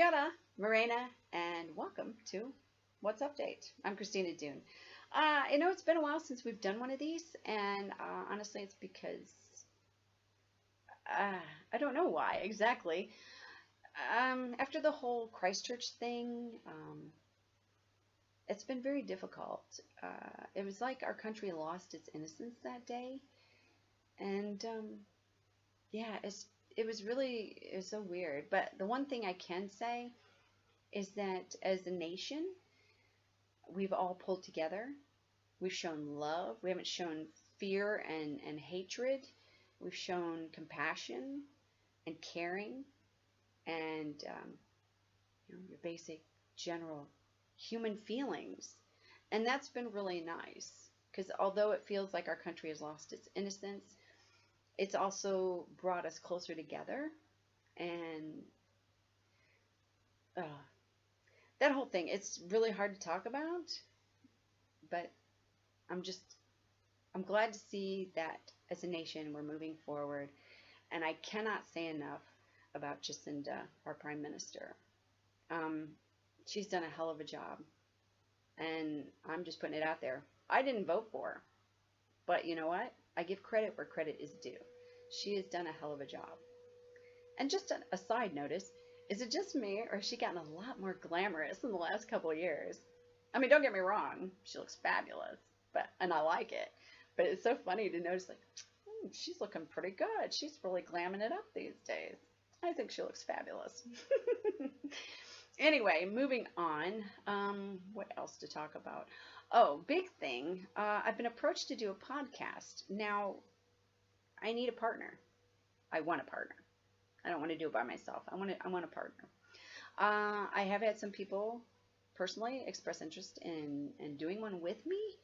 Yada, Morena, and welcome to What's Update. I'm Christina Dune. I know it's been a while since we've done one of these, and honestly, it's because uh, I don't know why exactly. After the whole Christchurch thing, it's been very difficult. It was like our country lost its innocence that day, and yeah, it was so weird. But the one thing I can say is that as a nation, we've all pulled together. We've shown love. We haven't shown fear and hatred. We've shown compassion and caring and your basic general human feelings. And that's been really nice because although it feels like our country has lost its innocence, it's also brought us closer together. And uh, that whole thing, it's really hard to talk about, but I'm just I'm glad to see that as a nation we're moving forward, and I cannot say enough about Jacinda, our Prime Minister. Um, she's done a hell of a job, and I'm just putting it out there. I didn't vote for her, but you know what? I give credit where credit is due. She has done a hell of a job. And just a side notice, is it just me, or has she gotten a lot more glamorous in the last couple of years? I mean, don't get me wrong, she looks fabulous, and I like it. But it's so funny to notice, like, she's looking pretty good. She's really glamming it up these days. I think she looks fabulous. Anyway, moving on. What else to talk about? Oh, big thing. I've been approached to do a podcast. Now, I need a partner. I want a partner. I don't want to do it by myself. I want a partner. I have had some people personally express interest in doing one with me.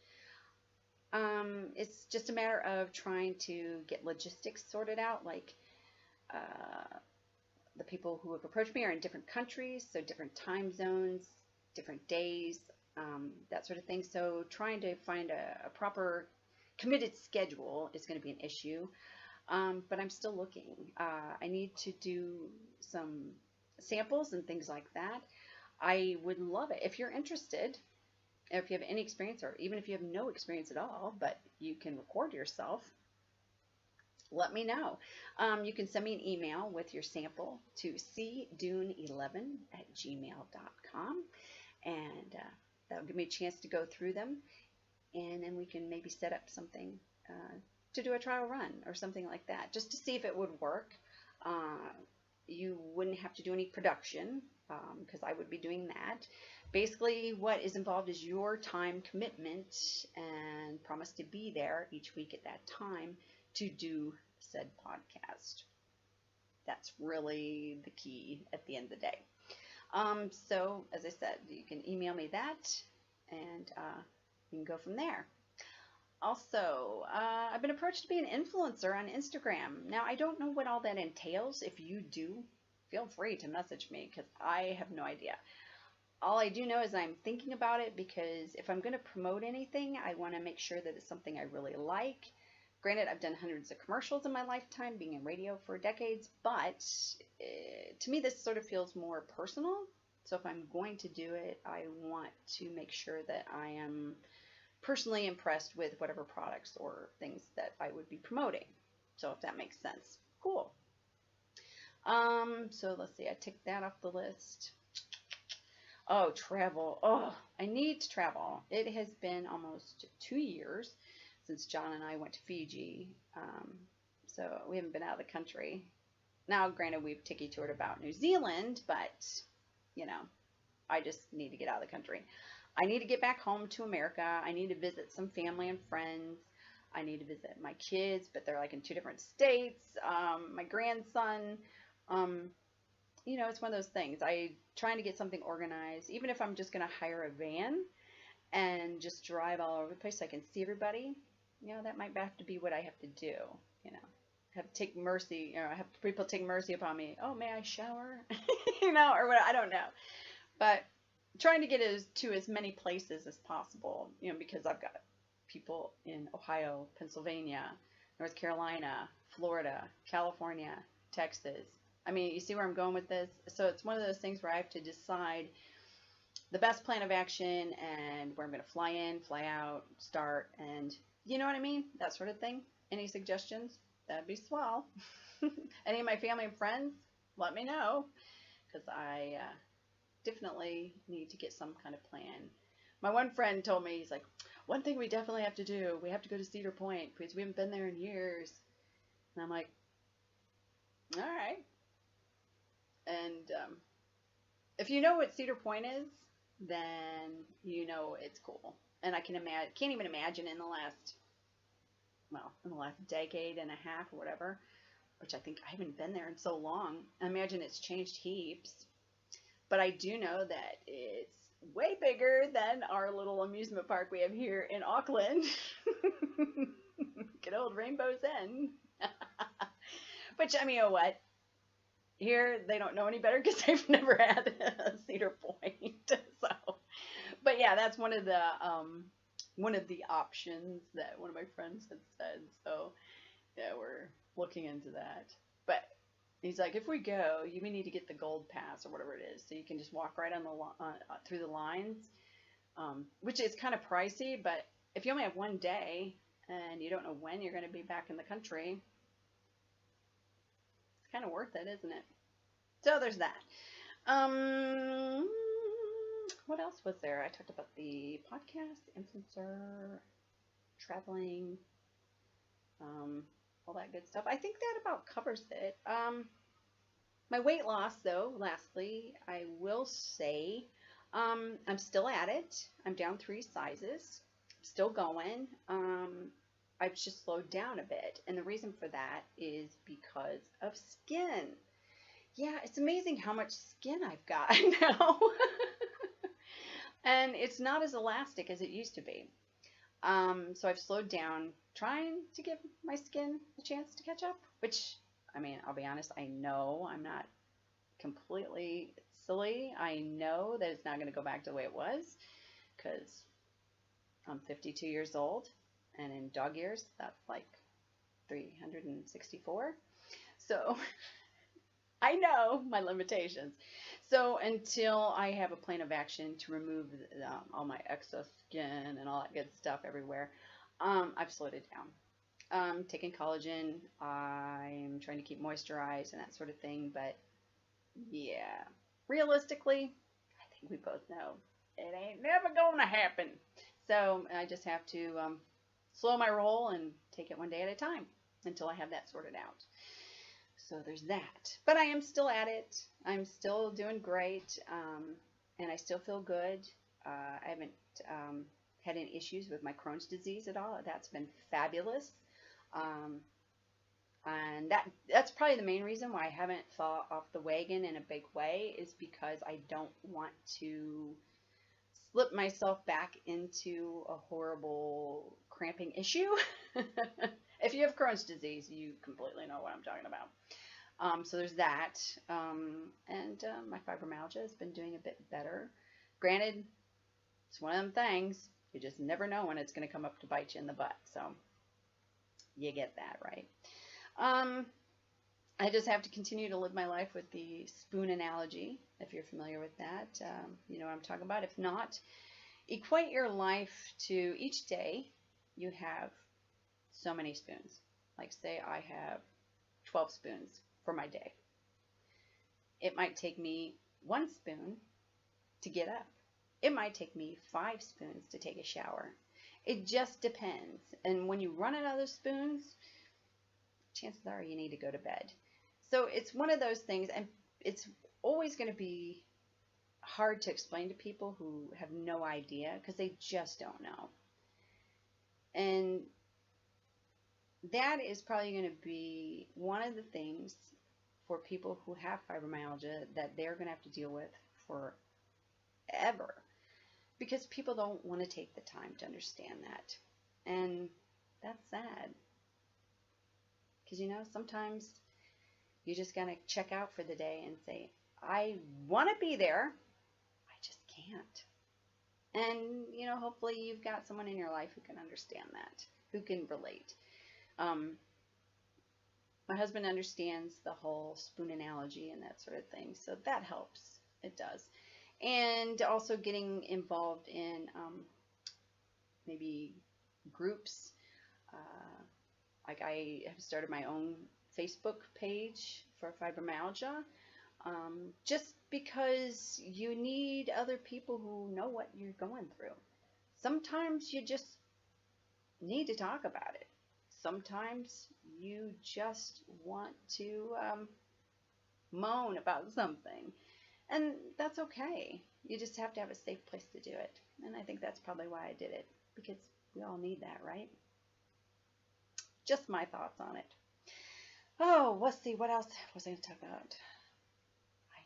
It's just a matter of trying to get logistics sorted out. Like the people who have approached me are in different countries, so different time zones, different days, that sort of thing. So trying to find a proper committed schedule is going to be an issue. But I'm still looking. I need to do some samples and things like that. I would love it. If you're interested, if you have any experience, or even if you have no experience at all, but you can record yourself, let me know. You can send me an email with your sample to cdune11@gmail.com, and that'll give me a chance to go through them, and then we can maybe set up something to do a trial run or something like that, just to see if it would work. You wouldn't have to do any production because I would be doing that. Basically, what is involved is your time commitment and promise to be there each week at that time to do said podcast. That's really the key at the end of the day. So, as I said, you can email me that, and you can go from there. Also, I've been approached to be an influencer on Instagram. Now, I don't know what all that entails. If you do, feel free to message me because I have no idea. All I do know is I'm thinking about it because if I'm going to promote anything, I want to make sure that it's something I really like. Granted, I've done hundreds of commercials in my lifetime, being in radio for decades, but to me, this sort of feels more personal. So if I'm going to do it, I want to make sure that I am personally impressed with whatever products or things that I would be promoting. So if that makes sense. Cool. So let's see, I ticked that off the list. Oh, travel. Oh, I need to travel. It has been almost 2 years since John and I went to Fiji. So we haven't been out of the country. Now, granted, we've tiki-toured about New Zealand, but, you know, I just need to get out of the country. I need to get back home to America. I need to visit some family and friends. I need to visit my kids, but they're like in 2 different states. My grandson. It's one of those things. I trying to get something organized, even if I'm just going to hire a van and just drive all over the place so I can see everybody. That might have to be what I have to do. Have to take mercy. Have people take mercy upon me. Oh, may I shower? Or what? I don't know. But trying to get to as many places as possible. Because I've got people in Ohio, Pennsylvania, North Carolina, Florida, California, Texas. I mean, you see where I'm going with this? So it's one of those things where I have to decide the best plan of action and where I'm going to fly in, fly out, start, and you know what I mean? That sort of thing. Any suggestions? That'd be swell. Any of my family and friends, let me know, because I definitely need to get some kind of plan. My one friend told me, he's like, one thing we definitely have to do, we have to go to Cedar Point because we haven't been there in years. And I'm like, all right. And if you know what Cedar Point is, then you know it's cool. And I can't even imagine in the last decade and a half or whatever, which I think I haven't been there in so long. I imagine it's changed heaps. But I do know that it's way bigger than our little amusement park we have here in Auckland. Good old Rainbow's End. Which, I mean, you know what? Here, they don't know any better because they've never had a Cedar Point. So, but yeah, that's one of the options that one of my friends had said. So, yeah, we're looking into that. But he's like, if we go, we need to get the gold pass or whatever it is, so you can just walk right on through the lines, which is kind of pricey. But if you only have one day and you don't know when you're going to be back in the country, it's kind of worth it, isn't it? So there's that. What else was there? I talked about the podcast, influencer, traveling, all that good stuff. I think that about covers it. My weight loss, though, lastly, I will say I'm still at it. I'm down 3 sizes. Still going. I've just slowed down a bit. And the reason for that is because of skin. Yeah, it's amazing how much skin I've got now. And it's not as elastic as it used to be. So I've slowed down, trying to give my skin a chance to catch up, which, I mean, I'll be honest, I know I'm not completely silly. I know that it's not going to go back to the way it was, because I'm 52 years old, and in dog years, that's like 364. So I know my limitations. So until I have a plan of action to remove all my excess skin and all that good stuff everywhere, I've slowed it down. Taking collagen, I'm trying to keep moisturized and that sort of thing, but yeah, realistically, I think we both know it ain't never gonna happen. So I just have to slow my roll and take it one day at a time until I have that sorted out. So there's that. But I am still at it. I'm still doing great, and I still feel good. I haven't had any issues with my Crohn's disease at all. That's been fabulous. And that's probably the main reason why I haven't fallen off the wagon in a big way, is because I don't want to slip myself back into a horrible cramping issue. If you have Crohn's disease, you completely know what I'm talking about. So there's that. And my fibromyalgia has been doing a bit better. Granted, it's one of them things. You just never know when it's going to come up to bite you in the butt. So you get that, right? I just have to continue to live my life with the spoon analogy, if you're familiar with that. You know what I'm talking about. If not, equate your life to each day you have so many spoons. Like, say I have 12 spoons for my day. It might take me 1 spoon to get up. It might take me 5 spoons to take a shower. It just depends. And when you run out of those spoons, chances are you need to go to bed. So it's one of those things, and it's always going to be hard to explain to people who have no idea, because they just don't know. And that is probably going to be one of the things for people who have fibromyalgia that they're going to have to deal with forever, because people don't want to take the time to understand that. And that's sad, because, you know, sometimes you just got to check out for the day and say, I want to be there, I just can't. And, you know, hopefully you've got someone in your life who can understand that, who can relate. My husband understands the whole spoon analogy and that sort of thing, so that helps. It does. And also getting involved in maybe groups. Like I have started my own Facebook page for fibromyalgia, just because you need other people who know what you're going through. Sometimes you just need to talk about it. Sometimes you just want to moan about something, and that's okay. You just have to have a safe place to do it. And I think that's probably why I did it, because we all need that, right? Just my thoughts on it. Oh, let's see, what else was I going to talk about? I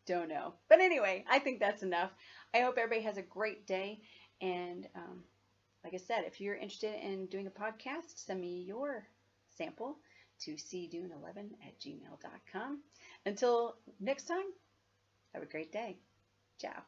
don't know. But anyway, I think that's enough. I hope everybody has a great day. And like I said, if you're interested in doing a podcast, send me your sample to cdune11@gmail.com. Until next time, have a great day. Ciao.